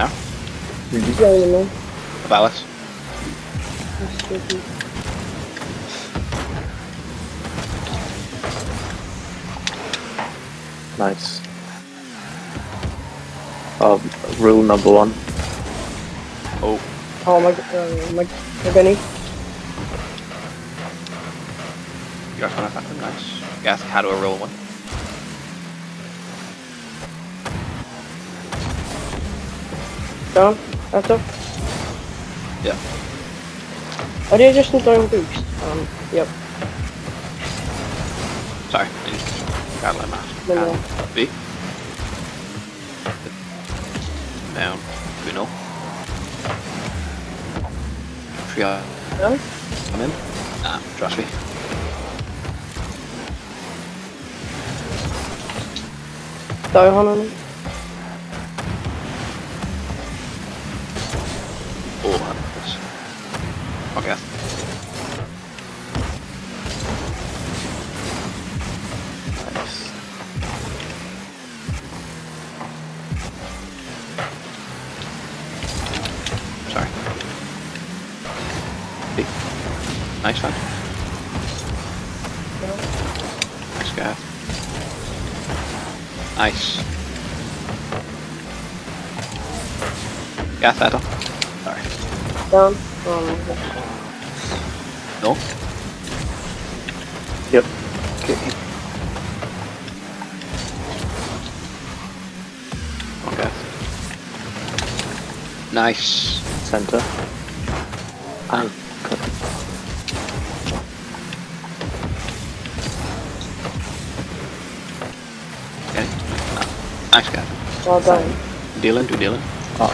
now. Yeah, you know. Valis. That's stupid. Nice. Rule number 1. Oh, Oh my Benny. you guys want to attack nice. Gas had to roll one. Down. That's up. Yeah. Are they just in down boost? Yep. Sorry, I need to grab my mask. No. B. Down. We know. Tria. No? Come in. Nah, trust me. Down on him. Oh, this. Okay. Nice. Sorry. B. Nice one. Nice guy. Nice. Gas battle. Sorry. Down. Oh my god. No? Yep. Okay. Okay. Nice. Center. And cut. Okay. Nice guy. Well done. Dealing, do dealing. Oh.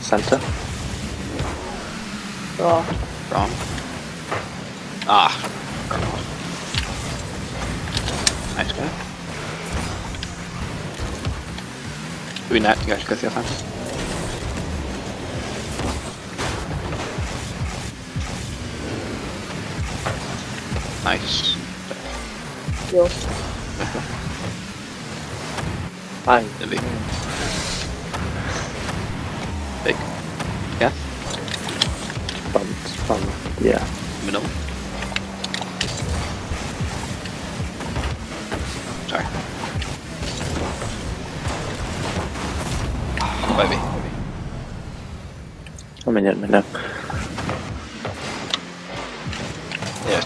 Center. Oh. Wrong. Ah. Nice guy. Doing that, you guys go see something. Nice. Yo. Aye. The big. Big. Yeah. Bump. Yeah. Middle. Sorry. Baby. Minute. Yeah,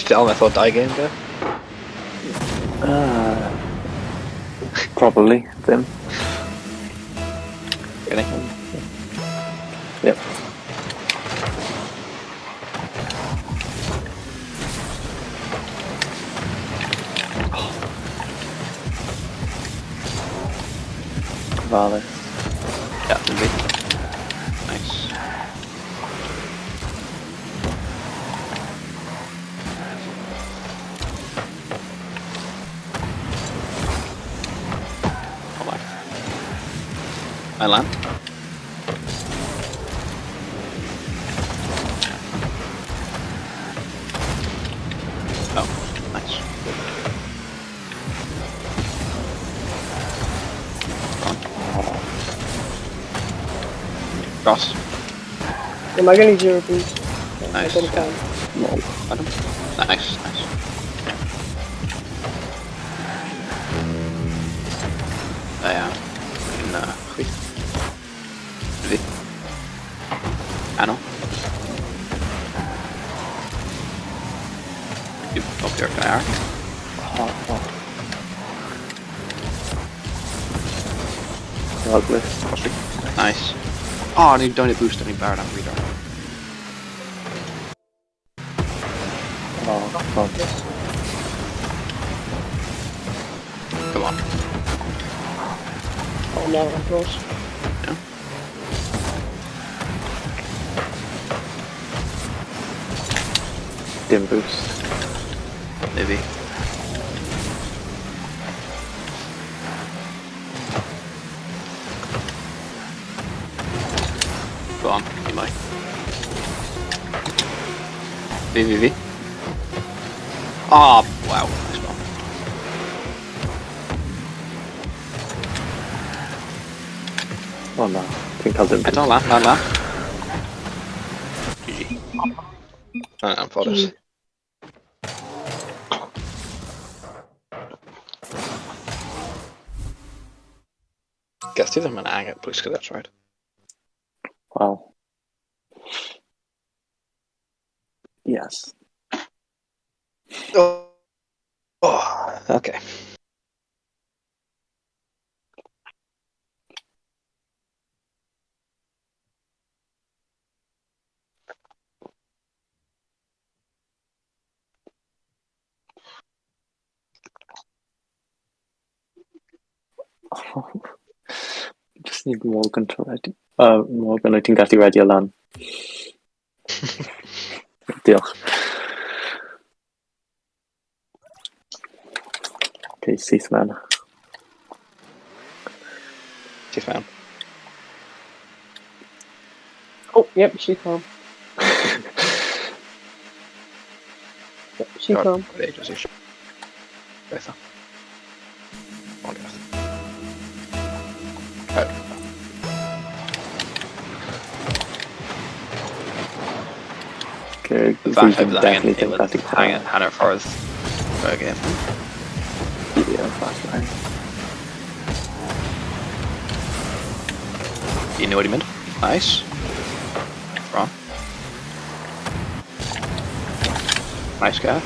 tell me I thought die game, guy. Probably them. Really? Yep. Valis. Yeah, the big. Nice. Hold on. I land. Oh, nice. Cross. Am I gonna zero boost? Nice. I got it. Got him. Nice. Ja. Goed. Wie? Anno. Je op je klaar. Douglas. Nice. Oh, nu don't boost any better than reader. Oh, fuck. Come on. Oh no, I'm close. Yeah. Dim boost. Maybe. Go on, you might. VVV. Oh, wow. Nice one. Oh no, I think I'll do I don't laugh, don't laugh. GG. I'm for this. Guess det är man äger på Iskadet, right? Wow. Yes. Oh, okay. Just need Morgan to ready. Morgan, I think gallu radio lan. Diolch. Okay, syth man. She's found. Oh, yep, she's home. Yep, she's home. Det är just Bästa. Oh, yes. Okay, The fact Susan that definitely it think was that hanging Hannah Forrest again. Yeah, fast line. You know what he meant? Nice. Wrong. Nice guy.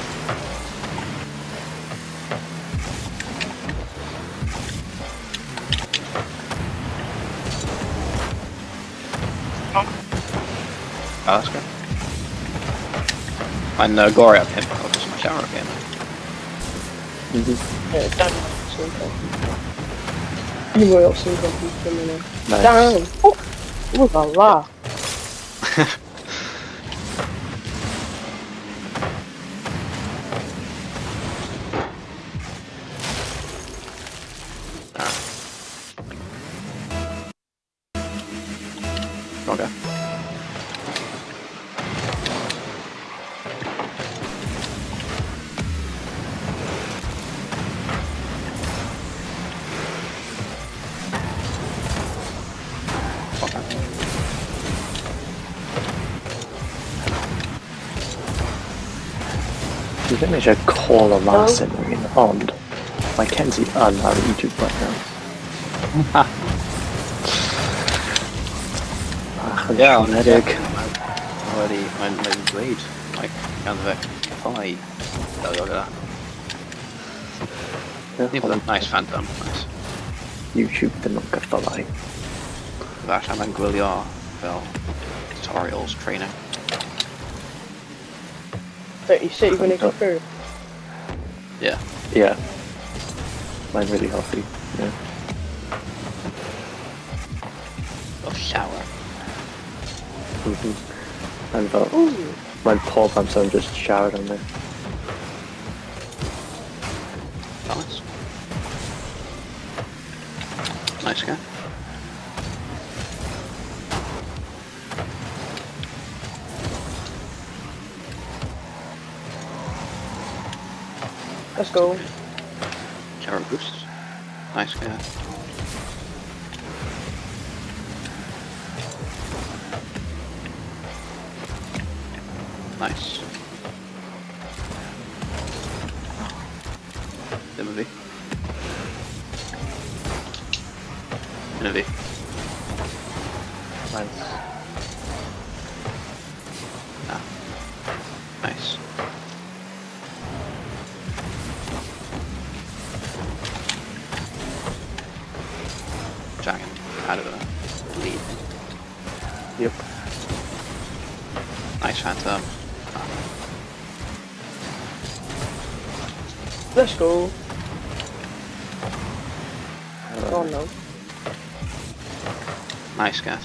Oh, that's good. And Gory up him. I'll just my shower again. Yeah, damn. Anyone else seems like he's coming in. Nice. Damn! Oh la la! Okay. You think they should call a Larson in on Mackenzie on our YouTube right now? Yeah, Medic. Already, my blade. Like, kind of a pie. Där gör det. Det är nice Phantom. Nice. YouTube den nog förlaj. Värsta man gwylio fel tutorials training. But you said you're gonna go through. Yeah. Yeah. Mine really healthy. Yeah. Or shower. And Ooh. my Paul Thompson just showered on me. Nice. Nice guy. Let's go. Shower boost. Nice guy. Nice. Dimmovie. Dimmovie. Nice. Ah. Nice. Dragon out of the lead. Yep. Nice Phantom. Let's go. Oh no. Nice cat.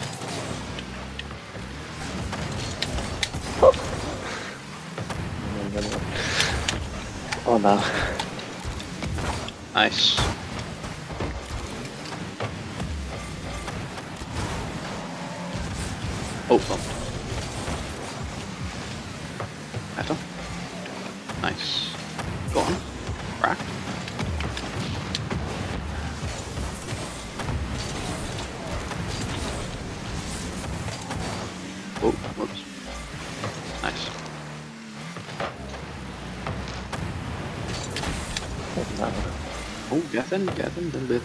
Oh no. Nice. Oh, well. Better. Nice. Go on. Rack. Whoops. Nice. Oh, Gethin, den bit.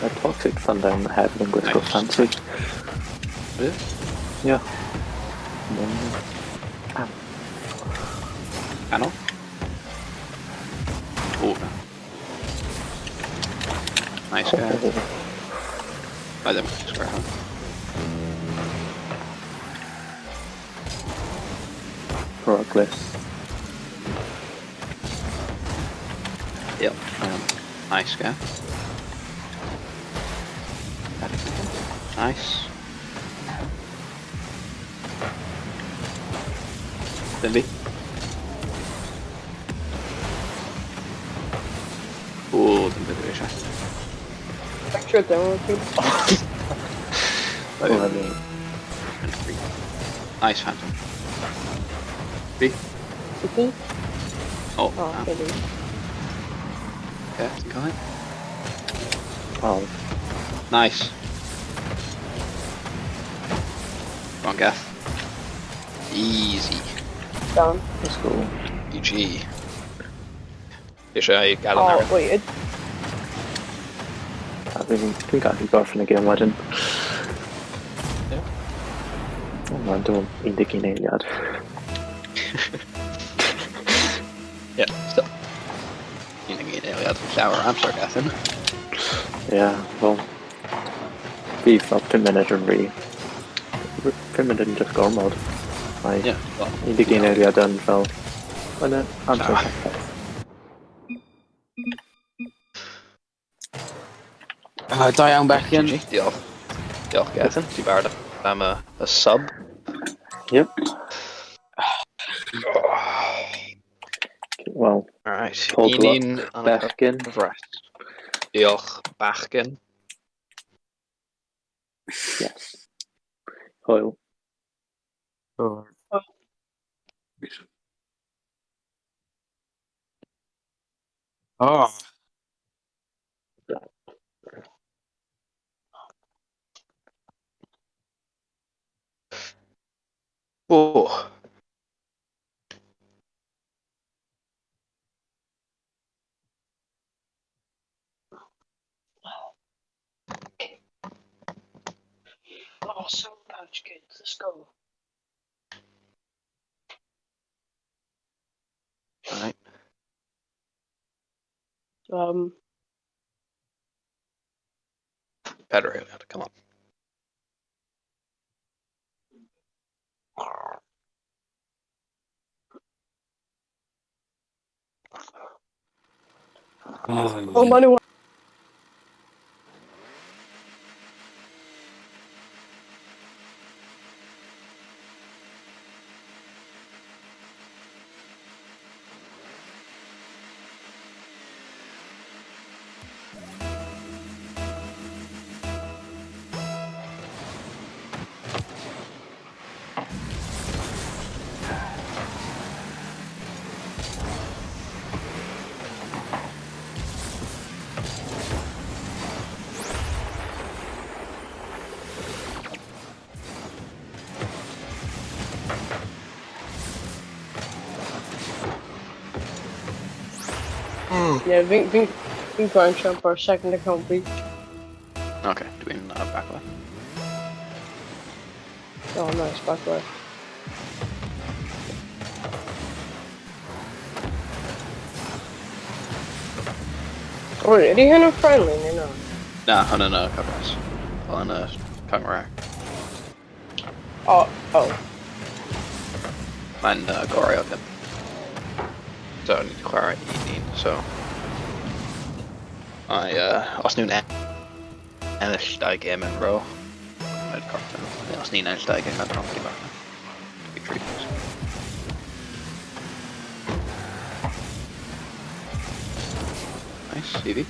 A toxic thunder in the head and go Nice. fancy. Really? Yeah. Panel? Oh. Nice guy. I don't square him. Progress. Yep. Nice guy. Nice. Cindy. Oh, den bit weer. Extra demo too. Oh, I mean, Nice Phantom. 3. Okay. Oh, Oh, okay. okay. Yeah, it's going. oh, Nice. Come on, Gaff. Easy. Down. let's go. GG. Is jij Oh, Gallagher? wait, it, I think I'd go for the game legend. Yeah. Oh man, don't indicate Iliad. Ja, stil. Ik denk niet heel flower I'm sarcasm. Yeah, well, beef up to manager re. Pimmin didn't just go mode. I Yeah, well, indicate Iliad done fell. And then I'm so Diane back in. Diolch. Diolch, Gethin. Die waarde. I'm a sub. Yep. Well, Alright. Paul Inin Bachkin. of rest. Diolch, Bachkin. Yes. Hoyle. Oh. Oh. Oh. oh, Sour Patch Kids, let's go. Alright. Better Iliad, come on. Oh, money. Yeah, Vink going jump for a second to complete. Okay, doing backlap. Oh, nice, back left. Oh, är det henne friendly nu då? No, covers. On Kangrak. Oh. Men går jag till. Så ni klarar Inin, så. Als nu en stijgen met bro. Met karten. Als niet een stijgen met rank. Big trees. Nice, Evie.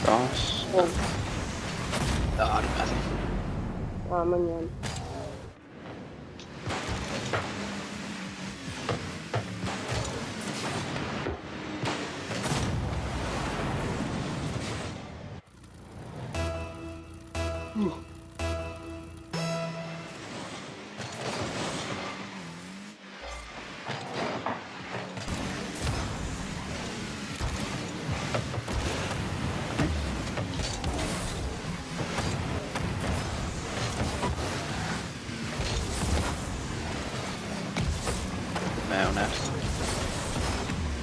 Cross. Oh. Ah, de method. Ah, man yan. Mail net.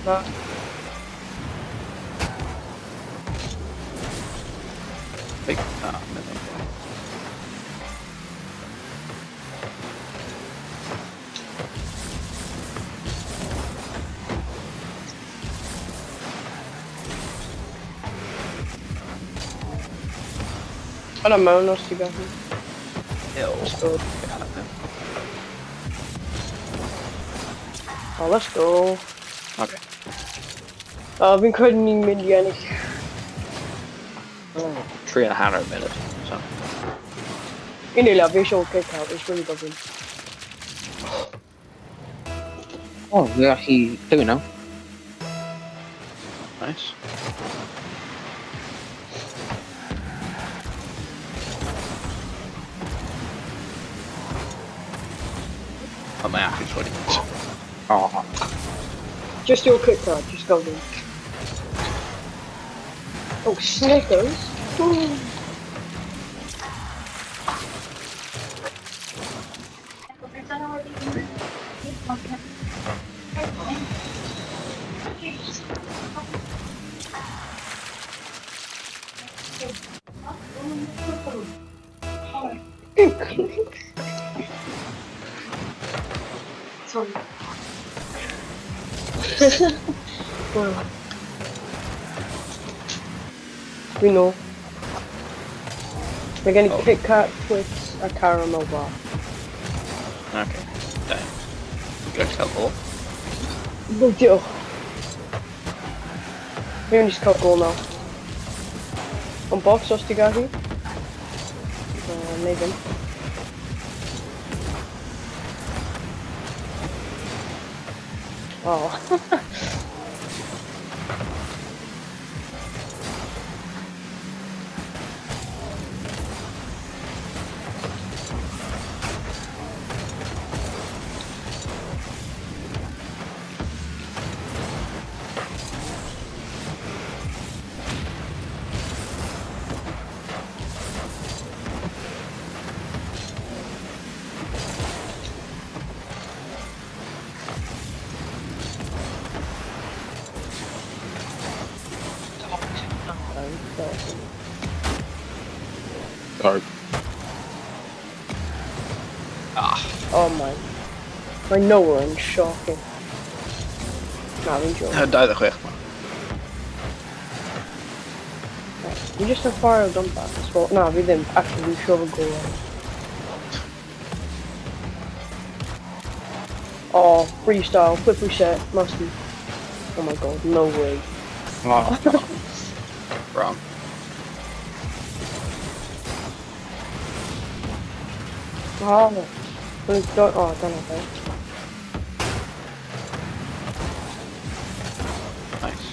No. Big. Ah, nothing. I don't know, no cigar. Ew. Let's go. Got it then. Oh, let's go. Okay. Vi kan ingen med Jannik. 3.5 minutes. So. Egentlig laver vi sjovt kick out. It's really good. Oh, we're actually doing now. Nice. Oh, my ass is sweaty. Oh, Just your kick out. Just go in. Oh, Snickers. Ooh. Sorry. Wow. We know. We're getting Kit Kat with a caramel bar. Okay. Damn. Good couple. Big deal. We only just got goal now. Unbox Ostigagi. Megan. Oh. guard. Ah. Oh my. My nowhere and shocking. Nah, we joke. Duidelijk weg, man. We just have fire done that as well. Nah, we didn't actually shove a goal out. Oh, freestyle, quick reset, must be. Oh my god, no way. Oh, Wrong. Oh, oh, I don't know. Nice.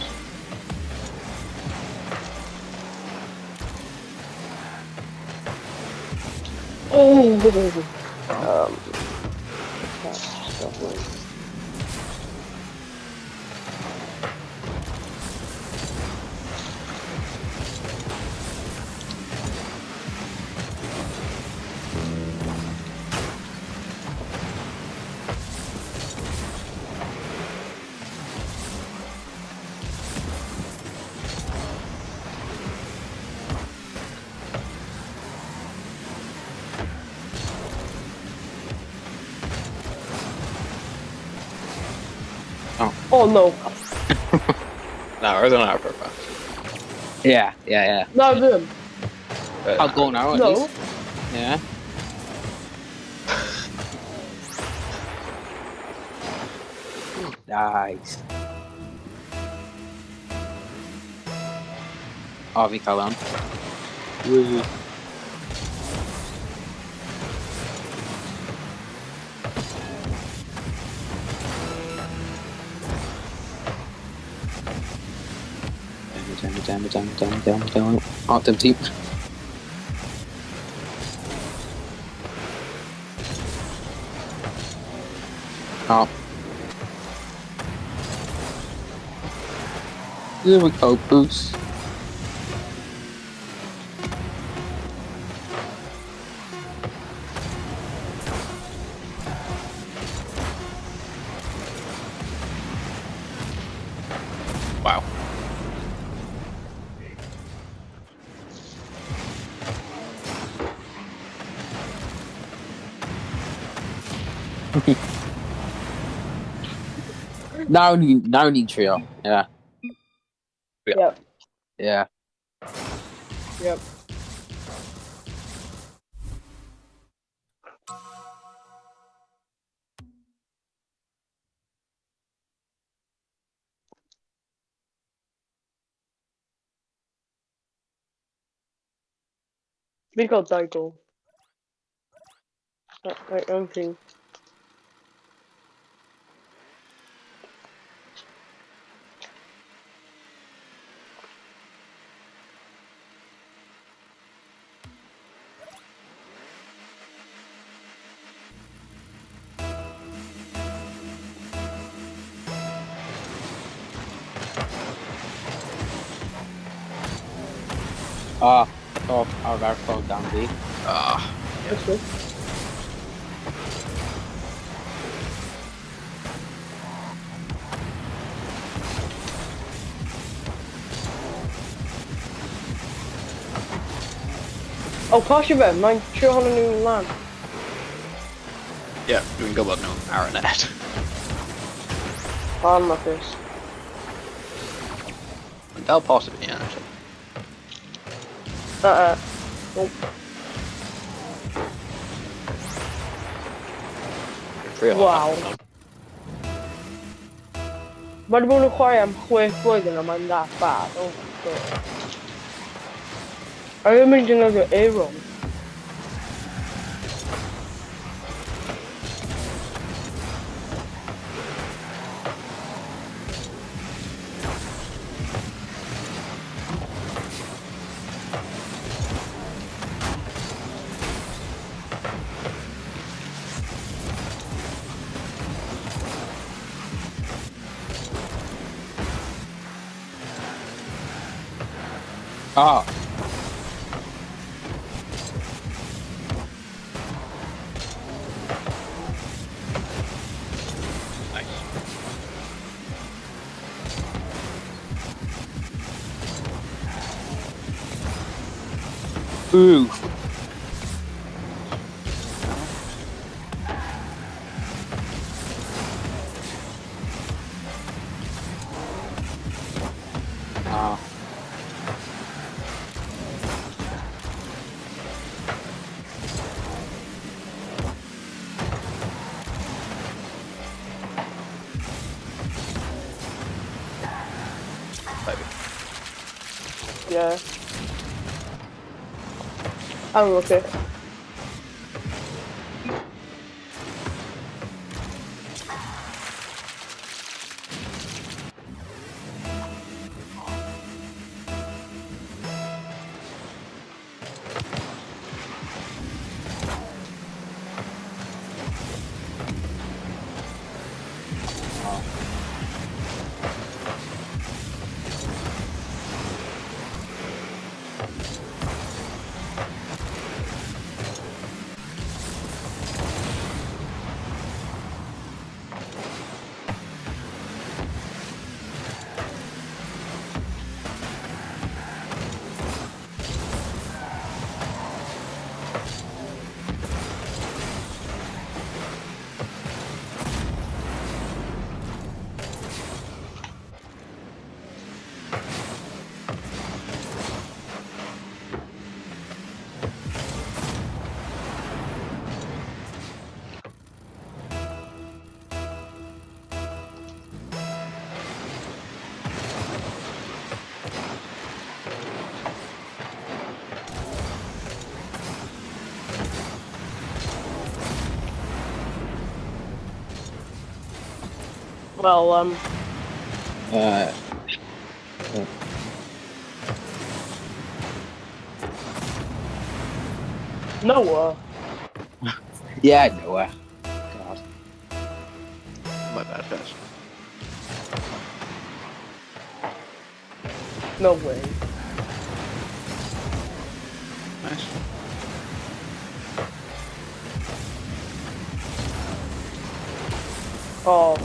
Oh, Wrong. that's definitely. Oh no. No, we're going out for a pass. yeah. No, them. I'll go now at No. least. Yeah. Nice. Oh, vi kallar han. Damn. Out them team. Oh. There we go, boost. Wow. Now we need trio. Yeah. Yep. Yeah. Yep. We got Daigo. I don't think. Oh, our guard fell down B. Ah. That's good. Oh, Kashiba, mijn 200 nu land. Yeah, we can go back now. Aranet. On my face. That'll possibly, yeah. Actually. Nope. Wow. Maar de boel gooi hem gooien naar mijn daar paard. Oh god. Are you making another Aaron? Oh. Nice. Ooh. Oh. Maybe. Yeah. Oh, okay. Well, Noah. Yeah, Noah. God. Finish. No way. Nice. Oh.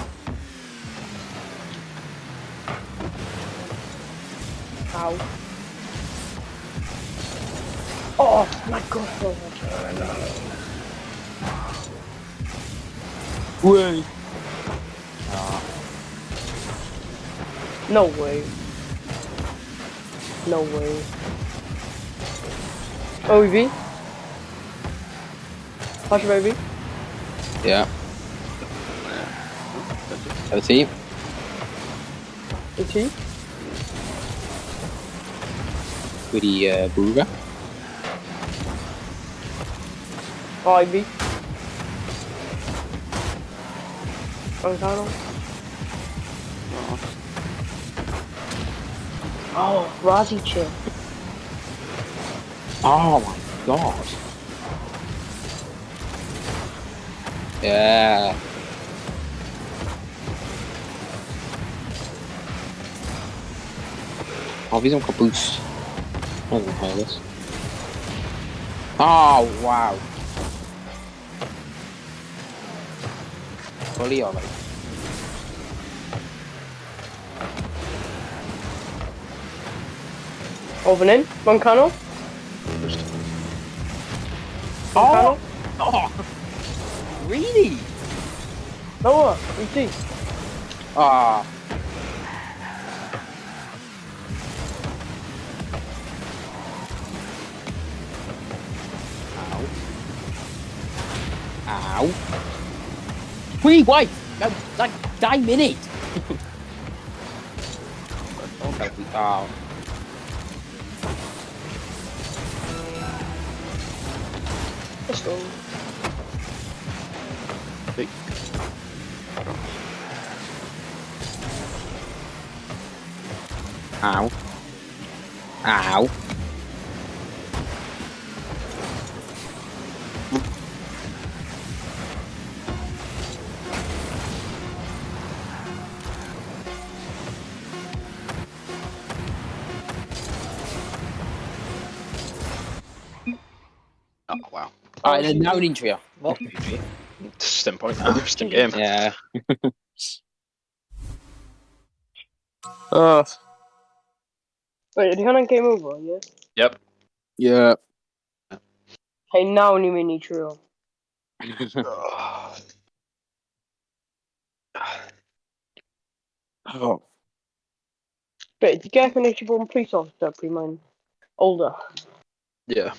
Ow. Oh my god. Oh my god. Way. Ah. No way. No way. OEV? Hush baby. Yeah. Let's see. ET? With the burger. IV? Moncano? Oh, Rozzy chip. Oh my god. Yeah. Oh, he's on caboose. I don't know this. Oh, wow. Fully alright. Over in? Moncano? Moncano? Oh! Really? Noah, ET. Ah. Ow. Ow. Wait, wait! No, like, die minute! Don't help me. Oh. Let's go. Big. Ow. Ow. Oh wow. Alright, now an intro. Well, stim point now. Stim game. Yeah. Oh. Wait, are you gonna game over, yeah? Yep. Yeah. Hey, now ni mini trio. Oh. Wait, did you get a finish your police officer, pre mine? Older. Yeah.